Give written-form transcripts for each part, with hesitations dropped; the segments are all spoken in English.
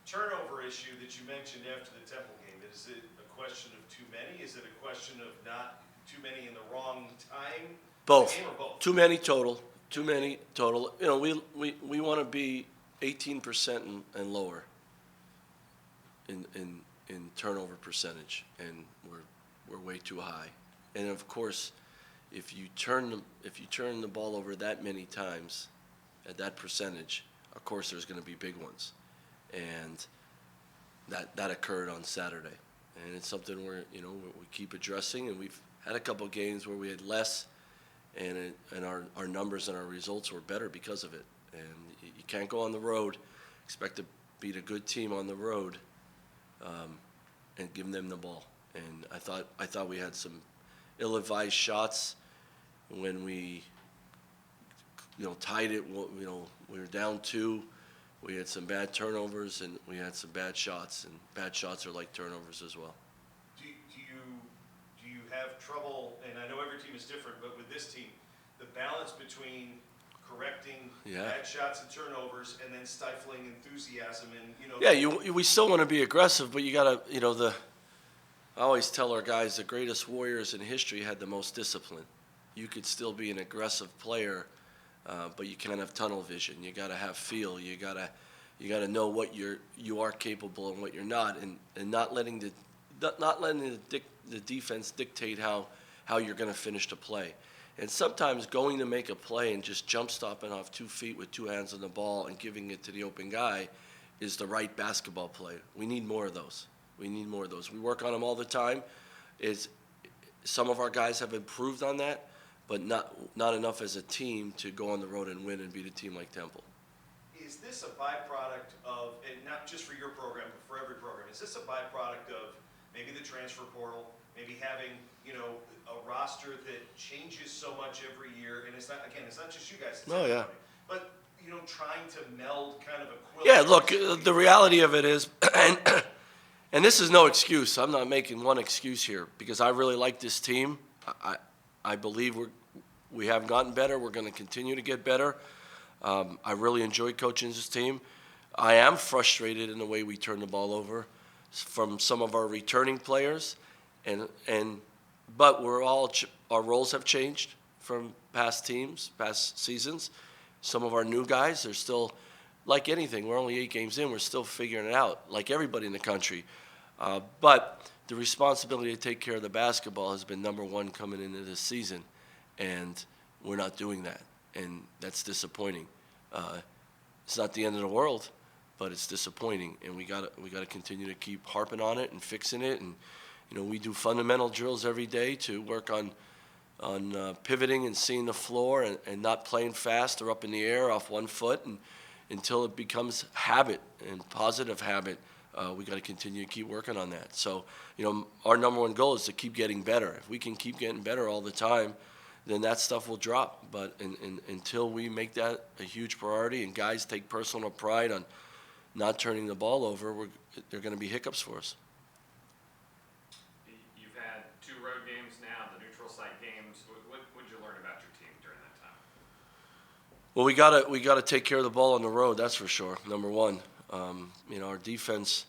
turnover issue that you mentioned after the Temple game, is it a question of too many? Is it a question of not too many in the wrong time? Both. Game or both? Too many total. Too many total. You know, we want to be 18% and lower in turnover percentage, and we're way too high. And of course, if you turn the ball over that many times at that percentage, of course there's going to be big ones, and that occurred on Saturday, and it's something we keep addressing, and we've had a couple of games where we had less, and our numbers and our results were better because of it. And you can't go on the road, expect to beat a good team on the road, and give them the ball. And I thought we had some ill-advised shots when we, tied it. We were down 2. We had some bad turnovers, and we had some bad shots. And bad shots are like turnovers as well. Do you have trouble? And I know every team is different, but with this team, the balance between correcting bad shots and turnovers, and then stifling enthusiasm, and Yeah, we still want to be aggressive, but you gotta, I always tell our guys the greatest warriors in history had the most discipline. You could still be an aggressive player, but you can't have tunnel vision. You gotta have feel. You gotta know what you are capable and what you're not, and not letting the defense dictate how you're gonna finish the play. And sometimes going to make a play and just jump stopping off 2 feet with 2 hands on the ball and giving it to the open guy is the right basketball play. We need more of those. We work on them all the time. Some of our guys have improved on that, but not enough as a team to go on the road and win and beat a team like Temple. Is this a byproduct of, and not just for your program, but for every program, is this a byproduct of maybe the transfer portal, maybe having, a roster that changes so much every year, and it's not just you guys. Oh, yeah. But, trying to meld kind of a quilt. Yeah, look, the reality of it is, and this is no excuse. I'm not making one excuse here, because I really like this team. I believe we have gotten better. We're going to continue to get better. I really enjoy coaching this team. I am frustrated in the way we turn the ball over from some of our returning players, but our roles have changed from past seasons. Some of our new guys are still, like anything, we're only 8 games in, we're still figuring it out, like everybody in the country. But the responsibility to take care of the basketball has been number one coming into this season, and we're not doing that, and that's disappointing. It's not the end of the world, but it's disappointing, and we gotta continue to keep harping on it and fixing it. And we do fundamental drills every day to work on pivoting and seeing the floor and not playing fast or up in the air off 1 foot, and until it becomes habit and positive habit. We got to continue to keep working on that. So, our number one goal is to keep getting better. If we can keep getting better all the time, then that stuff will drop. But until we make that a huge priority and guys take personal pride on not turning the ball over, there are going to be hiccups for us. You've had 2 road games now, the neutral site games. What did you learn about your team during that time? Well, we gotta take care of the ball on the road. That's for sure. Number one, our defense.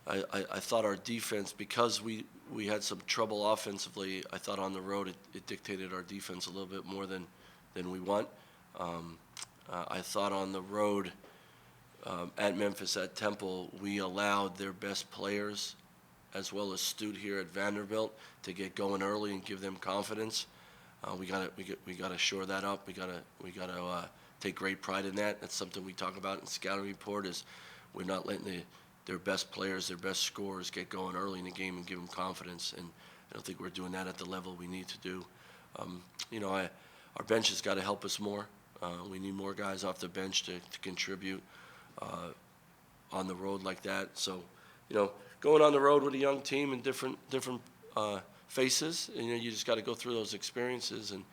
I thought our defense, because we had some trouble offensively, I thought on the road it dictated our defense a little bit more than we want. I thought on the road at Memphis, at Temple, we allowed their best players, as well as Stute here at Vanderbilt, to get going early and give them confidence. We gotta shore that up. We gotta take great pride in that. That's something we talk about in scouting report. Is we're not letting their best players, their best scorers, get going early in the game and give them confidence. And I don't think we're doing that at the level we need to do. Our bench has got to help us more. We need more guys off the bench to contribute on the road like that. So, going on the road with a young team and different faces, you just got to go through those experiences, and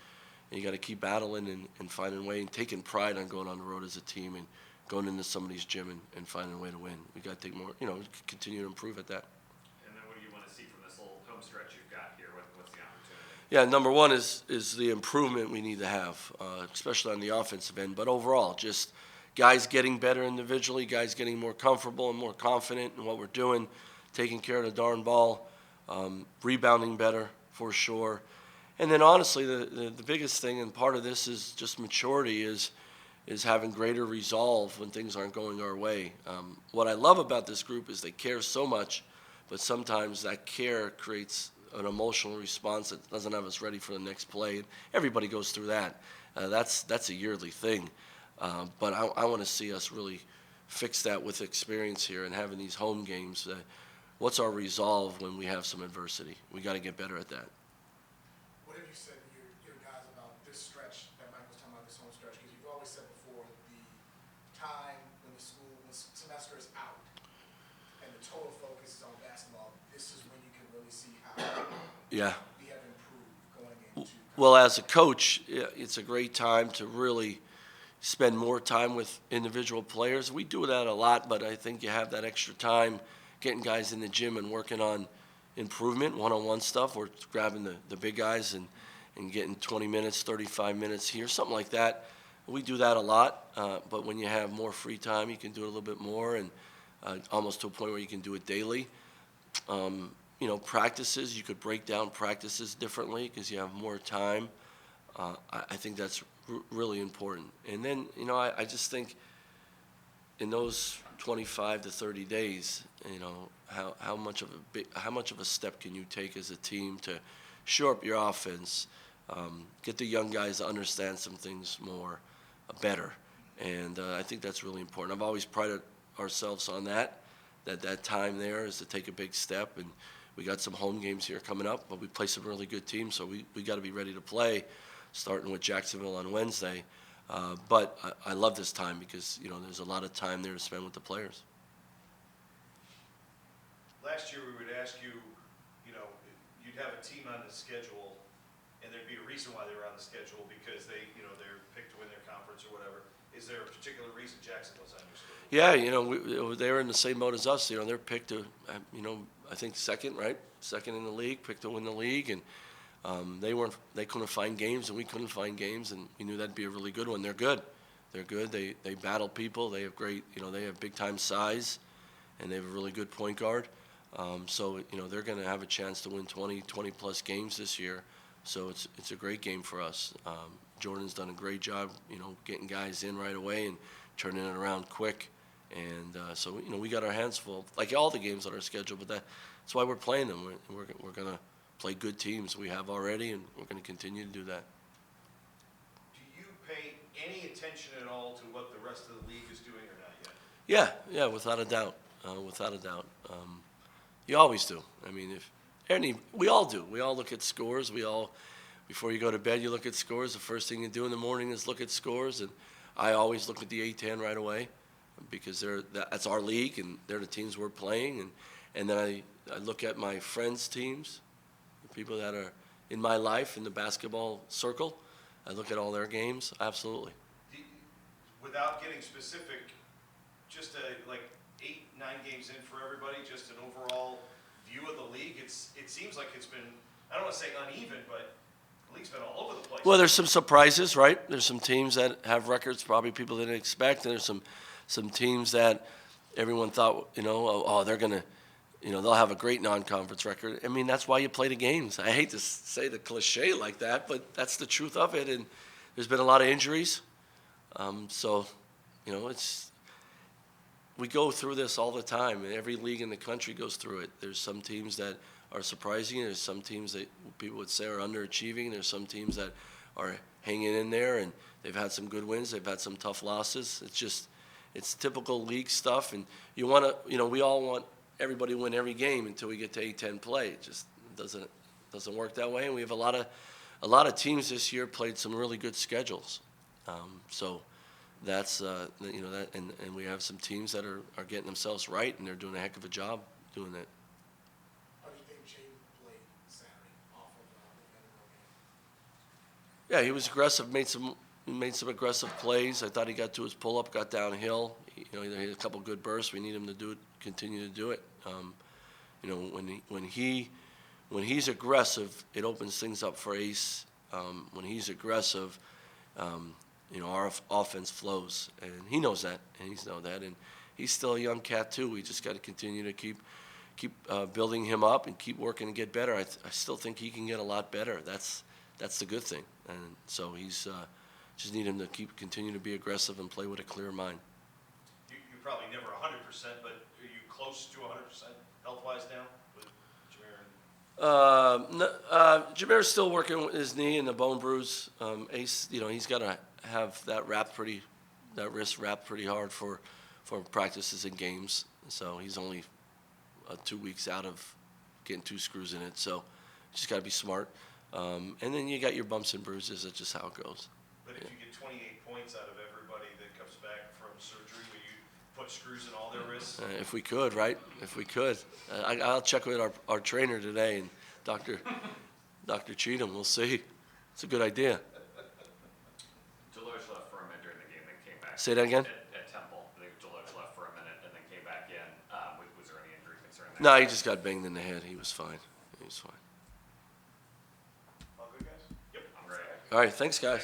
you got to keep battling and finding a way and taking pride on going on the road as a team and going into somebody's gym and finding a way to win. We got to take more, continue to improve at that. And then what do you want to see from this little home stretch you've got here? What's the opportunity? Yeah, number one is the improvement we need to have, especially on the offensive end, but overall, just guys getting better individually, guys getting more comfortable and more confident in what we're doing, taking care of the darn ball, rebounding better for sure. And then honestly, the biggest thing, and part of this is just maturity, is having greater resolve when things aren't going our way. What I love about this group is they care so much, but sometimes that care creates an emotional response that doesn't have us ready for the next play. Everybody goes through that. That's a yearly thing. But I want to see us really fix that with experience here and having these home games. What's our resolve when we have some adversity? We got to get better at that. What have you said to your guys about this stretch that Mike was talking about, this home stretch? Because you've always said before, the time when the semester is out and the total focus is on basketball, this is when you can really see how Yeah. we have improved going into. Well, as a coach, it's a great time to really spend more time with individual players. We do that a lot, but I think you have that extra time getting guys in the gym and working on improvement, one-on-one stuff, or grabbing the big guys and getting 20 minutes, 35 minutes here, something like that. We do that a lot, but when you have more free time, you can do it a little bit more, and almost to a point where you can do it daily. Practices, you could break down practices differently because you have more time. I think that's really important. And then, I just think in those 25 to 30 days, how much of a step can you take as a team to shore up your offense, get the young guys to understand some things more, better. And I think that's really important. I've always prided ourselves on that time there is to take a big step. And we got some home games here coming up, but we play some really good teams, so we got to be ready to play, starting with Jacksonville on Wednesday. But I love this time because, there's a lot of time there to spend with the players. Last year, we would ask you, you'd have a team on the schedule, and there'd be a reason why they were on the schedule because they're picked to win their conference or whatever. Is there a particular reason Jacksonville's on your schedule? Yeah, they were in the same boat as us. They're picked to, I think second, right? Second in the league, picked to win the league, and they couldn't find games, and we couldn't find games, and we knew that'd be a really good one. They're good. They battle people. They have great, they have big time size, and they have a really good point guard. So they're going to have a chance to win 20 plus games this year. So it's a great game for us. Jordan's done a great job, getting guys in right away and turning it around quick. And so we got our hands full, like all the games on our schedule. But that's why we're playing them. We're going to play good teams we have already, and we're going to continue to do that. Do you pay any attention at all to what the rest of the league is doing or not yet? Yeah, without a doubt. You always do. I mean, we all do. We all look at scores. Before you go to bed, you look at scores. The first thing you do in the morning is look at scores, and I always look at the A-10 right away because that's our league, and they're the teams we're playing. And then I look at my friends' teams, the people that are in my life in the basketball circle. I look at all their games. Absolutely. Without getting specific, just 8, 9 games in for everybody, just an overall view of the league. It seems like it's been, I don't want to say uneven, but the league's been all over the place. Well, there's some surprises, right? There's some teams that have records probably people didn't expect, and there's some teams that everyone thought, they're gonna, they'll have a great non-conference record. I mean, that's why you play the games. I hate to say the cliche like that, but that's the truth of it. And there's been a lot of injuries, so we go through this all the time. Every league in the country goes through it. There's some teams that are surprising. There's some teams that people would say are underachieving. There's some teams that are hanging in there, and they've had some good wins. They've had some tough losses. It's typical league stuff, and we all want everybody to win every game until we get to A-10 play. It just doesn't work that way, and we have a lot of teams this year played some really good schedules. So that's that, and we have some teams that are getting themselves right, and they're doing a heck of a job doing that. How do you think Jaden played Saturday off of the game? Yeah, he was aggressive. Made some aggressive plays. I thought he got to his pull-up, got downhill. He had a couple good bursts. We need him to continue to do it. When he's aggressive, it opens things up for Ace. When he's aggressive, you know, our offense flows, and he knows that, and he's know that, and he's still a young cat too. We just got to continue to keep building him up and keep working to get better. I still think he can get a lot better. That's the good thing, and so he's just need him to continue to be aggressive and play with a clear mind. You're probably never 100%, but are you close to 100% health-wise now with Jameer? Jameer's still working with his knee and the bone bruise. Ace, you know, he's got to have that wrist wrapped pretty hard for practices and games. So he's only 2 weeks out of getting 2 screws in it. So you just got to be smart. And then you got your bumps and bruises. That's just how it goes. But if you get 28 points out of everybody that comes back from surgery, will you put screws in all their wrists? If we could, right? If we could. I'll check with our trainer today and Dr. Cheatham. We'll see. It's a good idea. Deloge left for a minute during the game, then came back. Say that again? At Temple, I think Deloge left for a minute and then came back in. Was there any injury concern there? No, he just got banged in the head. He was fine. All good, guys? Yep. I'm ready. All right, thanks, guys.